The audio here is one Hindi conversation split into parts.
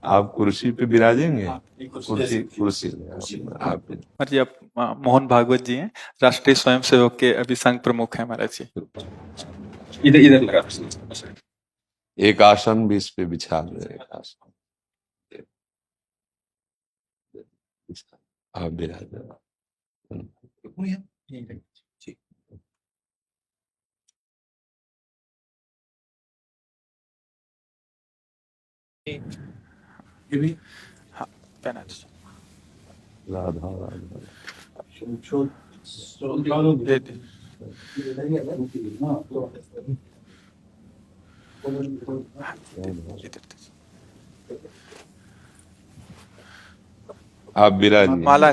आप कुर्सी पे विराजेंगे? कुर्सी कुर्सी आप जी, आप मोहन भागवत जी हैं, राष्ट्रीय स्वयंसेवक के अभी संघ प्रमुख हैं महाराज जी। इधर इधर लगा। एक आसन भी इस पे बिछा दे, एक आसन आप विराज। हाँ, पहना दीजिए। राधा राधा दे दे। इधर दीजिए। आप विराजिए। माला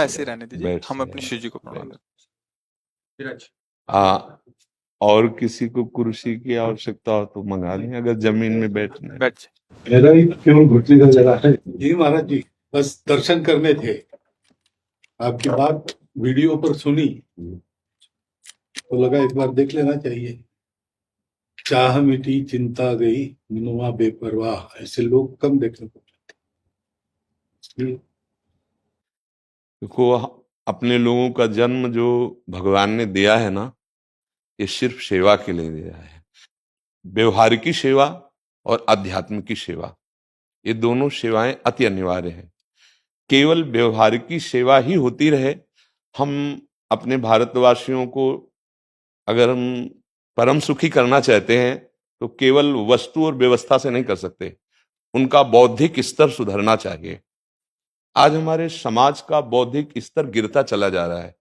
ऐसे रहने दीजिए, बैठ हम से अपनी शिव जी को प्रणाम करें। हाँ, और किसी को कुर्सी की आवश्यकता हो तो मंगा लें, अगर जमीन में बैठना है। बैठ जाइए। मेरा ही केवल घुटने का जगह है जी महाराज जी, बस दर्शन करने थे। आपकी बात वीडियो पर सुनी तो लगा एक बार देख लेना चाहिए। चाह मिटी चिंता गई मनुआ बेपरवाह, ऐसे लोग कम देखने को मिलते। देखो, अपने लोगों का जन्म जो भगवान ने दिया है ना, ये सिर्फ सेवा के लिए दिया है। व्यवहारिकी सेवा और आध्यात्म की सेवा, ये दोनों सेवाएं अति अनिवार्य हैं। केवल व्यवहारिकी सेवा ही होती रहे, हम अपने भारतवासियों को अगर हम परम सुखी करना चाहते हैं तो केवल वस्तु और व्यवस्था से नहीं कर सकते, उनका बौद्धिक स्तर सुधरना चाहिए। आज हमारे समाज का बौद्धिक स्तर गिरता चला जा रहा है,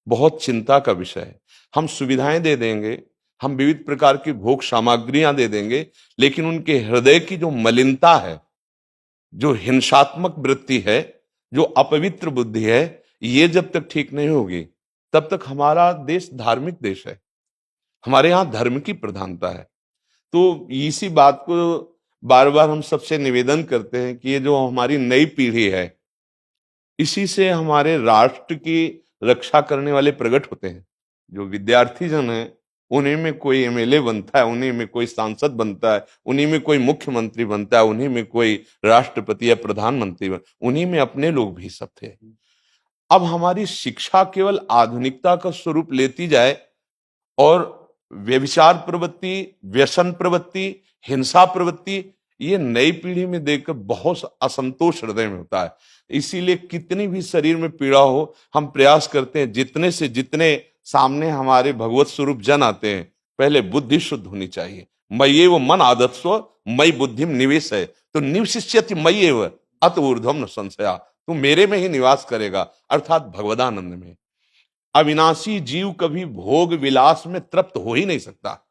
बहुत चिंता का विषय है। हम सुविधाएं दे देंगे, हम विविध प्रकार की भोग सामग्रियां दे देंगे, लेकिन उनके हृदय की जो मलिनता है, जो हिंसात्मक वृत्ति है, जो अपवित्र बुद्धि है, ये जब तक ठीक नहीं होगी तब तक हमारा देश धार्मिक देश है, हमारे यहाँ धर्म की प्रधानता है। तो इसी बात को बार बार हम सबसे निवेदन करते हैं कि ये जो हमारी नई पीढ़ी है, इसी से हमारे राष्ट्र की रक्षा करने वाले प्रकट होते हैं। जो विद्यार्थी जन है, उन्हीं में कोई एमएलए बनता है, उन्हीं में कोई सांसद बनता है, उन्हीं में कोई मुख्यमंत्री बनता है, उन्हीं में कोई राष्ट्रपति या प्रधानमंत्री उन्हीं में अपने लोग भी सब थे। अब हमारी शिक्षा केवल आधुनिकता का स्वरूप लेती जाए और व्यभिचार प्रवृत्ति, व्यसन प्रवृत्ति, हिंसा प्रवृत्ति, ये नई पीढ़ी में देखकर बहुत असंतोष हृदय में होता है। इसीलिए कितनी भी शरीर में पीड़ा हो, हम प्रयास करते हैं जितने से जितने सामने हमारे भगवत स्वरूप जन आते हैं, पहले बुद्धि शुद्ध होनी चाहिए। मय्ये वो मन आदत्स्व मई बुद्धि निवेश है, तो निवशिष्यति मय्येव अत ऊर्ध्वम न संशया, तू मेरे में ही निवास करेगा, अर्थात भगवदानंद में। अविनाशी जीव कभी भोग विलास में तृप्त हो ही नहीं सकता।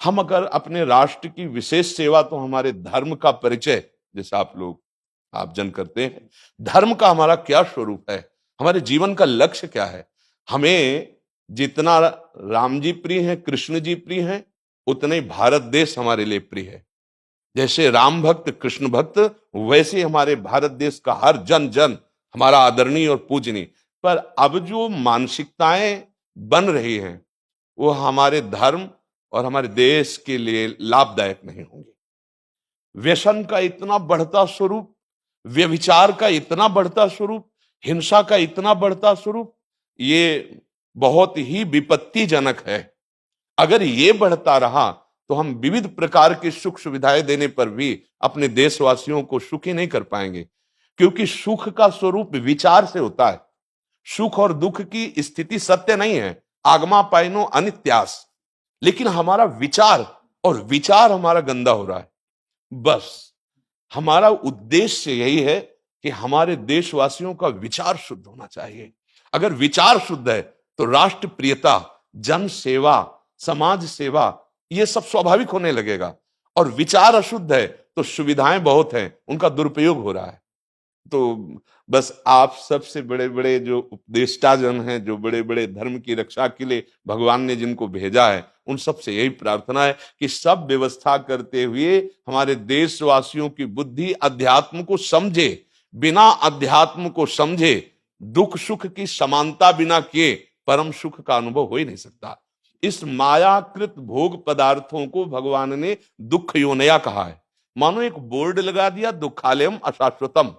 हम अगर अपने राष्ट्र की विशेष सेवा, तो हमारे धर्म का परिचय, जैसे आप जन करते हैं, धर्म का हमारा क्या स्वरूप है, हमारे जीवन का लक्ष्य क्या है। हमें जितना राम जी प्रिय हैं, कृष्ण जी प्रिय हैं, उतने ही भारत देश हमारे लिए प्रिय है। जैसे राम भक्त कृष्ण भक्त, वैसे हमारे भारत देश का हर जन जन हमारा आदरणीय और पूजनीय। पर अब जो मानसिकताएं बन रही हैं, वो हमारे धर्म और हमारे देश के लिए लाभदायक नहीं होंगी। व्यसन का इतना बढ़ता स्वरूप, व्यभिचार का इतना बढ़ता स्वरूप, हिंसा का इतना बढ़ता स्वरूप, ये बहुत ही विपत्तिजनक है। अगर ये बढ़ता रहा तो हम विविध प्रकार की सुख सुविधाएं देने पर भी अपने देशवासियों को सुखी नहीं कर पाएंगे, क्योंकि सुख का स्वरूप विचार से होता है। सुख और दुख की स्थिति सत्य नहीं है, आगमा पाइनो अनित्यास, लेकिन हमारा विचार, और विचार हमारा गंदा हो रहा है। बस हमारा उद्देश्य यही है कि हमारे देशवासियों का विचार शुद्ध होना चाहिए। अगर विचार शुद्ध है तो राष्ट्र प्रियता, जन सेवा, समाज सेवा, ये सब स्वाभाविक होने लगेगा। और विचार अशुद्ध है तो सुविधाएं बहुत हैं, उनका दुरुपयोग हो रहा है। तो बस आप सबसे बड़े बड़े जो उपदेष्टा जन हैं, जो बड़े बड़े धर्म की रक्षा के लिए भगवान ने जिनको भेजा है, उन सबसे यही प्रार्थना है कि सब व्यवस्था करते हुए हमारे देशवासियों की बुद्धि अध्यात्म को समझे। बिना अध्यात्म को समझे दुख सुख की समानता बिना किए परम सुख का अनुभव हो ही नहीं सकता। इस मायाकृत भोग पदार्थों को भगवान ने दुख योनया कहा है। मानो एक बोर्ड लगा दिया, दुखालयम अशाश्वतम।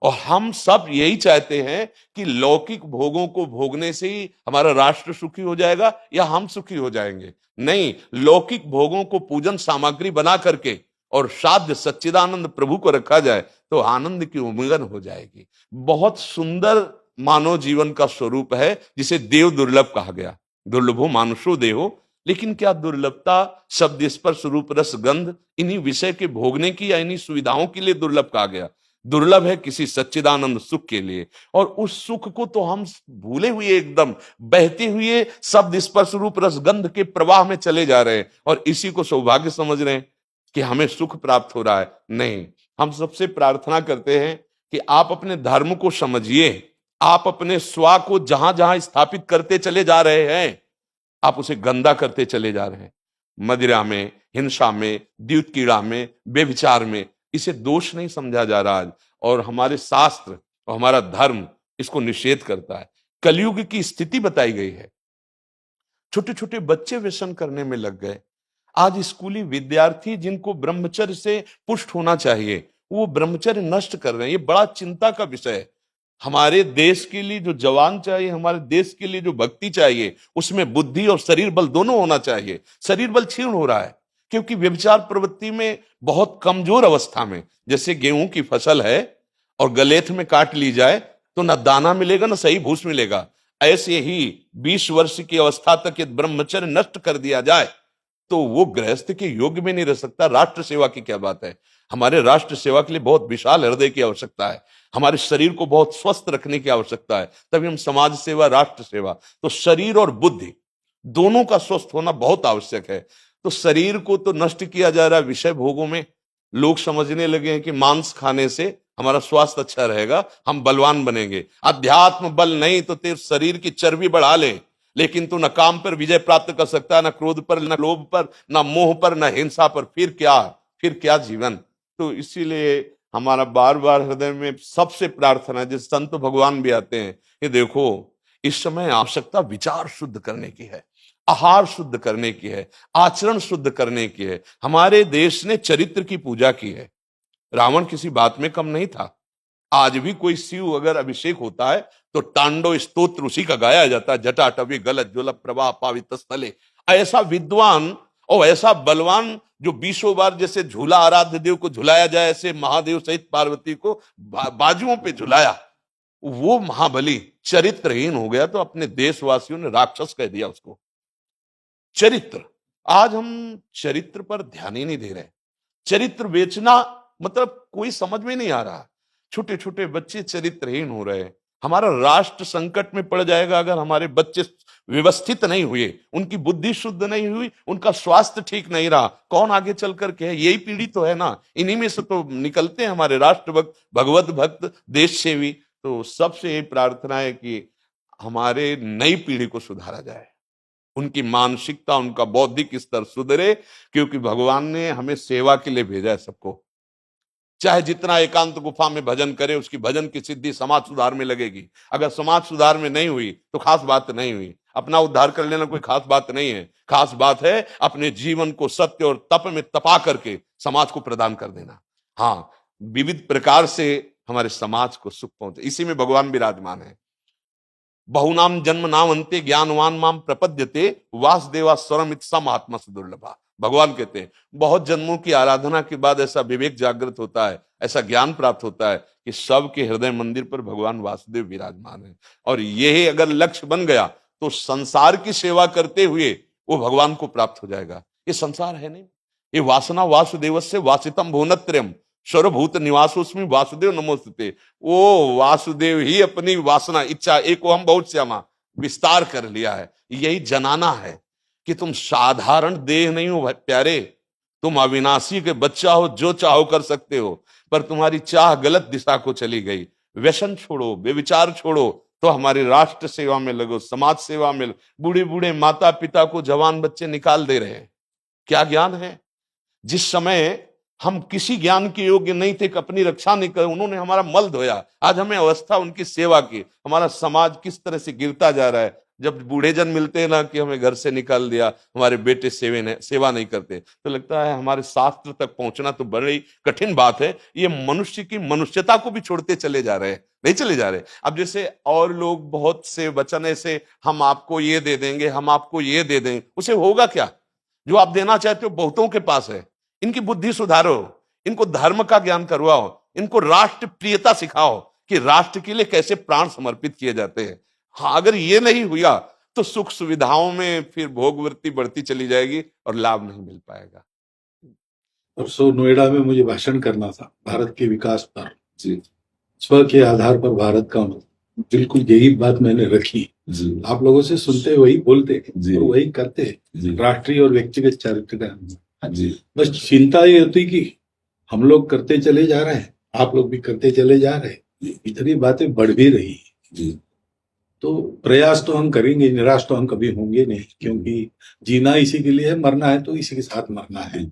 और हम सब यही चाहते हैं कि लौकिक भोगों को भोगने से ही हमारा राष्ट्र सुखी हो जाएगा या हम सुखी हो जाएंगे। नहीं, लौकिक भोगों को पूजन सामग्री बना करके और साध्य सच्चिदानंद प्रभु को रखा जाए तो आनंद की उमंगन हो जाएगी। बहुत सुंदर मानव जीवन का स्वरूप है, जिसे देव दुर्लभ कहा गया। दुर्लभो मानुषो देहो। लेकिन क्या दुर्लभता शब्द स्पर्श रूप रस गंध इन्हीं विषय के भोगने की या इन्हीं सुविधाओं के लिए दुर्लभ कहा गया? दुर्लभ है किसी सच्चिदानंद सुख के लिए। और उस सुख को तो हम भूले हुए, एकदम बहते हुए शब्द स्पर्श रूप रस गंध के प्रवाह में चले जा रहे हैं और इसी को सौभाग्य समझ रहे हैं कि हमें सुख प्राप्त हो रहा है। नहीं, हम सबसे प्रार्थना करते हैं कि आप अपने धर्म को समझिए। आप अपने स्वा को जहां जहां स्थापित करते चले जा रहे हैं, आप उसे गंदा करते चले जा रहे हैं। मदिरा में, हिंसा में, द्यूत कीड़ा में, बेविचार में, इसे दोष नहीं समझा जा रहा आज। और हमारे शास्त्र और हमारा धर्म इसको निषेध करता है। कलयुग की स्थिति बताई गई है। छोटे छोटे बच्चे व्यसन करने में लग गए। आज स्कूली विद्यार्थी जिनको ब्रह्मचर्य से पुष्ट होना चाहिए, वो ब्रह्मचर्य नष्ट कर रहे हैं। ये बड़ा चिंता का विषय है। हमारे देश के लिए जो जवान चाहिए, हमारे देश के लिए जो भक्ति चाहिए, उसमें बुद्धि और शरीर बल दोनों होना चाहिए। शरीर बल क्षीण हो रहा है क्योंकि व्यभिचार प्रवृत्ति में बहुत कमजोर अवस्था में, जैसे गेहूं की फसल है और गलेथ में काट ली जाए तो न दाना मिलेगा न सही भूस मिलेगा। ऐसे ही 20 वर्ष की अवस्था तक यदि ब्रह्मचर्य नष्ट कर दिया जाए तो वो गृहस्थ के योग्य में नहीं रह सकता। राष्ट्र सेवा की क्या बात है। हमारे राष्ट्र सेवा के लिए बहुत विशाल हृदय की आवश्यकता है। हमारे शरीर को बहुत स्वस्थ रखने की आवश्यकता है, तभी हम समाज सेवा, राष्ट्र सेवा। तो शरीर और बुद्धि दोनों का स्वस्थ होना बहुत आवश्यक है। तो शरीर को तो नष्ट किया जा रहा है विषय भोगों में। लोग समझने लगे हैं कि मांस खाने से हमारा स्वास्थ्य अच्छा रहेगा, हम बलवान बनेंगे। अध्यात्म बल नहीं तो तेरे शरीर की चर्बी बढ़ा ले, लेकिन तू न काम पर विजय प्राप्त कर सकता, न क्रोध पर, न लोभ पर, न मोह पर, न हिंसा पर। फिर क्या जीवन। तो इसीलिए हमारा बार बार हृदय में सबसे प्रार्थना है, जिस संत भगवान भी आते हैं, ये देखो इस समय आवश्यकता विचार शुद्ध करने की है, आहार शुद्ध करने की है, आचरण शुद्ध करने की है। हमारे देश ने चरित्र की पूजा की है। रावण किसी बात में कम नहीं था। आज भी कोई शिव अगर अभिषेक होता है तो तांडव स्तोत्र उसी का गाया जाता है। जटाटवी गलत ज्वल प्रवाह पावित स्थले। ऐसा विद्वान और ऐसा बलवान जो 20 बार जैसे झूला आराध्य देव को झुलाया जाए, ऐसे महादेव सहित पार्वती को बाजुओं पे झुलाया, वो महाबली चरित्रहीन हो गया तो अपने देशवासियों ने राक्षस कह दिया उसको। चरित्र, आज हम चरित्र पर ध्यान ही नहीं दे रहे। चरित्र बेचना मतलब कोई समझ में नहीं आ रहा। छोटे छोटे बच्चे चरित्रहीन हो रहे हैं। हमारा राष्ट्र संकट में पड़ जाएगा अगर हमारे बच्चे व्यवस्थित नहीं हुए, उनकी बुद्धि शुद्ध नहीं हुई, उनका स्वास्थ्य ठीक नहीं रहा। कौन आगे चल करके है? यही पीढ़ी तो है ना, इन्हीं में से तो निकलते हैं हमारे राष्ट्र भक्त, भगवत भक्त, देश सेवी। तो सबसे ये प्रार्थना है कि हमारे नई पीढ़ी को सुधारा जाए, उनकी मानसिकता, उनका बौद्धिक स्तर सुधरे, क्योंकि भगवान ने हमें सेवा के लिए भेजा है सबको। चाहे जितना एकांत गुफा में भजन करे, उसकी भजन की सिद्धि समाज सुधार में लगेगी। अगर समाज सुधार में नहीं हुई तो खास बात नहीं हुई। अपना उद्धार कर लेना कोई खास बात नहीं है। खास बात है अपने जीवन को सत्य और तप में तपा करके समाज को प्रदान कर देना। हाँ, विविध प्रकार से हमारे समाज को सुख पहुंचे, इसी में भगवान विराजमान है। बहुनाम जन्म नाम अंते ज्ञानवान माम प्रपद्यते वासुदेवा स्वरमित महात्मा सुदुर्लभा। भगवान कहते हैं बहुत जन्मों की आराधना के बाद ऐसा विवेक जागृत होता है, ऐसा ज्ञान प्राप्त होता है कि सबके हृदय मंदिर पर भगवान वासुदेव विराजमान है। और यही अगर लक्ष्य बन गया तो संसार की सेवा करते हुए वो भगवान को प्राप्त हो जाएगा। ये संसार है नहीं, ये वासना वासुदेवस्य वासितम भुवनत्रयम् सर्वभूत निवासोस्मि वासुदेव नमोस्तुते। वो वासुदेव ही अपनी वासना, इच्छा, एको हम बहुत श्यामा विस्तार कर लिया है। यही जनाना है कि तुम साधारण देह नहीं हो प्यारे, तुम अविनाशी के बच्चा हो, जो चाहो कर सकते हो। पर तुम्हारी चाह गलत दिशा को चली गई। व्यसन छोड़ो, बेविचार छोड़ो, तो हमारी राष्ट्र सेवा में लगो, समाज सेवा में। बूढ़े बूढ़े माता पिता को जवान बच्चे निकाल दे रहे हैं। क्या ज्ञान है? जिस समय हम किसी ज्ञान के योग्य नहीं थे कि अपनी रक्षा नहीं कर, उन्होंने हमारा मल धोया। आज हमें अवस्था उनकी सेवा की। हमारा समाज किस तरह से गिरता जा रहा है। जब बूढ़े जन मिलते हैं ना कि हमें घर से निकाल दिया, हमारे बेटे सेवा नहीं करते, तो लगता है हमारे शास्त्र तक पहुंचना तो बड़ी कठिन बात है। ये मनुष्य की मनुष्यता को भी छोड़ते चले जा रहे हैं, नहीं चले जा रहे। अब जैसे और लोग बहुत से वचन ऐसे, हम आपको ये दे देंगे, हम आपको ये दे देंगे, उसे होगा क्या? जो आप देना चाहते हो बहुतों के पास है। इनकी बुद्धि सुधारो, इनको धर्म का ज्ञान करवाओ, इनको राष्ट्र प्रियता सिखाओ कि राष्ट्र के लिए कैसे प्राण समर्पित किए जाते हैं। हाँ, अगर ये नहीं हुआ तो सुख सुविधाओं में फिर भोगवृत्ति बढ़ती चली जाएगी और लाभ नहीं मिल पाएगा। परसों नोएडा में मुझे भाषण करना था भारत के विकास पर। स्व के आधार पर भारत का बिल्कुल यही बात मैंने रखी। आप लोगों से सुनते वही बोलते और वही करते, राष्ट्रीय और व्यक्तिगत चरित्र का। बस चिंता ये होती कि हम लोग करते चले जा रहे हैं, आप लोग भी करते चले जा रहे हैं, इतनी बातें बढ़ भी रही है। तो प्रयास तो हम करेंगे, निराश तो हम कभी होंगे नहीं, क्योंकि जीना इसी के लिए है, मरना है तो इसी के साथ मरना है।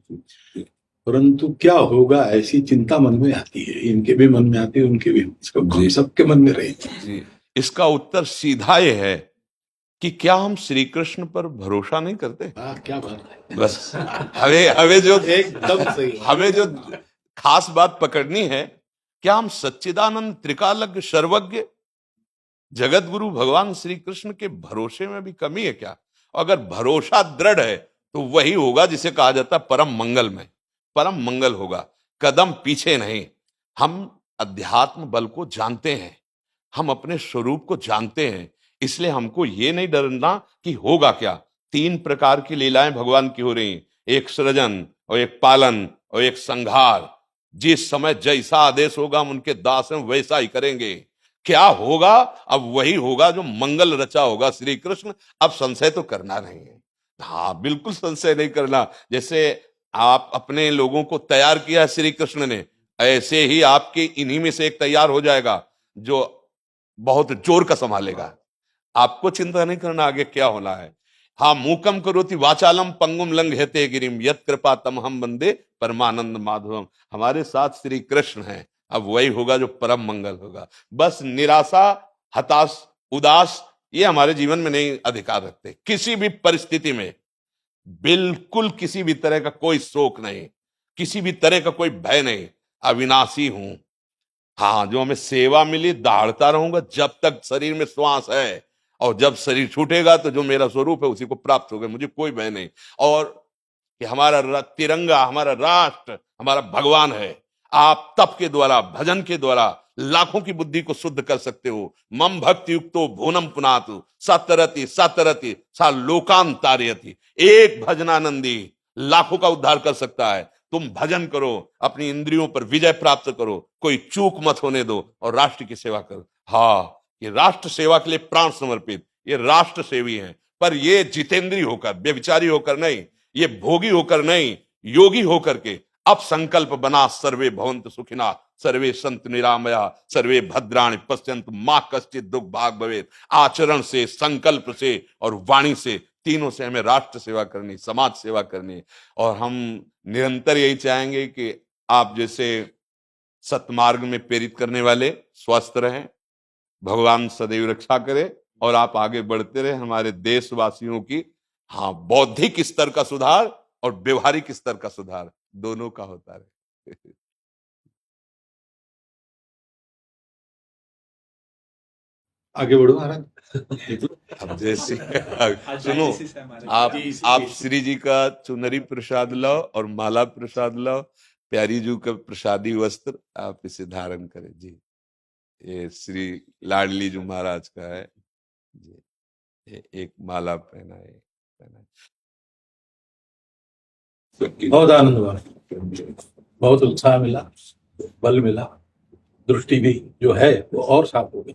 परंतु क्या होगा ऐसी चिंता मन में आती है, इनके भी मन में आती है, उनके भी, सबके मन में रहेगी। इसका उत्तर सीधा ये है कि क्या हम श्री कृष्ण पर भरोसा नहीं करते? क्या बात है, बस हमें जो एकदम सही, हमें जो खास बात पकड़नी है, क्या हम सच्चिदानंद त्रिकालज्ञ सर्वज्ञ जगत गुरु भगवान श्री कृष्ण के भरोसे में भी कमी है क्या? अगर भरोसा दृढ़ है तो वही होगा जिसे कहा जाता है परम मंगल में, परम मंगल होगा, कदम पीछे नहीं। हम अध्यात्म बल को जानते हैं, हम अपने स्वरूप को जानते हैं, इसलिए हमको ये नहीं डरना कि होगा क्या। 3 प्रकार की लीलाएं भगवान की हो रही, एक सृजन और एक पालन और एक संहार। जिस समय जैसा आदेश होगा हम उनके दास हैं, वैसा ही करेंगे। क्या होगा? अब वही होगा जो मंगल रचा होगा श्री कृष्ण। अब संशय तो करना नहीं है, हाँ बिल्कुल संशय नहीं करना। जैसे आप अपने लोगों को तैयार किया है श्री कृष्ण ने, ऐसे ही आपके इन्हीं में से एक तैयार हो जाएगा जो बहुत जोर का संभालेगा। आपको चिंता नहीं करना आगे क्या होना है। हाँ, मूकम करोति वाचालम पंगुम लंघयते गिरिम यत् कृपा तमहम वंदे परमानंद माधवम। हमारे साथ श्री कृष्ण हैं, अब वही होगा जो परम मंगल होगा। बस निराशा, हताश, उदास ये हमारे जीवन में नहीं अधिकार रखते। किसी भी परिस्थिति में बिल्कुल किसी भी तरह का कोई शोक नहीं, किसी भी तरह का कोई भय नहीं। अविनाशी हूं, हाँ जो हमें सेवा मिली दहाड़ता रहूंगा जब तक शरीर में श्वास है, और जब शरीर छूटेगा तो जो मेरा स्वरूप है उसी को प्राप्त होगा, मुझे कोई भय नहीं। और कि हमारा तिरंगा, हमारा राष्ट्र, हमारा भगवान है। आप तप के द्वारा, भजन के द्वारा लाखों की बुद्धि को शुद्ध कर सकते हो। मम भक्ति युक्तो भुवनम पुनातु सतरति सतरति सा लोकान तारयति। एक भजनानंदी लाखों का उद्धार कर सकता है। तुम भजन करो, अपनी इंद्रियों पर विजय प्राप्त करो, कोई चूक मत होने दो और राष्ट्र की सेवा करो। हाँ, ये राष्ट्र सेवा के लिए प्राण समर्पित, ये राष्ट्र सेवी हैं। पर ये जितेंद्रीय होकर, व्यभिचारी होकर नहीं, ये भोगी होकर नहीं, योगी होकर के अब संकल्प बना, सर्वे भवन्तु सुखिना सर्वे संतु निरामया सर्वे भद्राणि पश्यन्तु मां कश्चित् दुख भाग भवेत्। आचरण से, संकल्प से और वाणी से, तीनों से हमें राष्ट्र सेवा करनी, समाज सेवा करनी। और हम निरंतर यही चाहेंगे कि आप जैसे सतमार्ग में प्रेरित करने वाले स्वस्थ रहें, भगवान सदैव रक्षा करे और आप आगे बढ़ते रहे। हमारे देशवासियों की हाँ बौद्धिक स्तर का सुधार और व्यवहारिक स्तर का सुधार दोनों का होता रहे। आगे बढ़ो महाराज। अब जैसे सुनो, आप श्री जी का चुनरी प्रसाद लाओ और माला प्रसाद लाओ, प्यारी जी का प्रसादी वस्त्र आप इसे धारण करें जी। ये श्री लाडली जी महाराज का है जी, ये एक माला पहना है। बहुत आनंद हुआ, बहुत उत्साह मिला, बल मिला, दृष्टि भी जो है वो और साफ हो गई।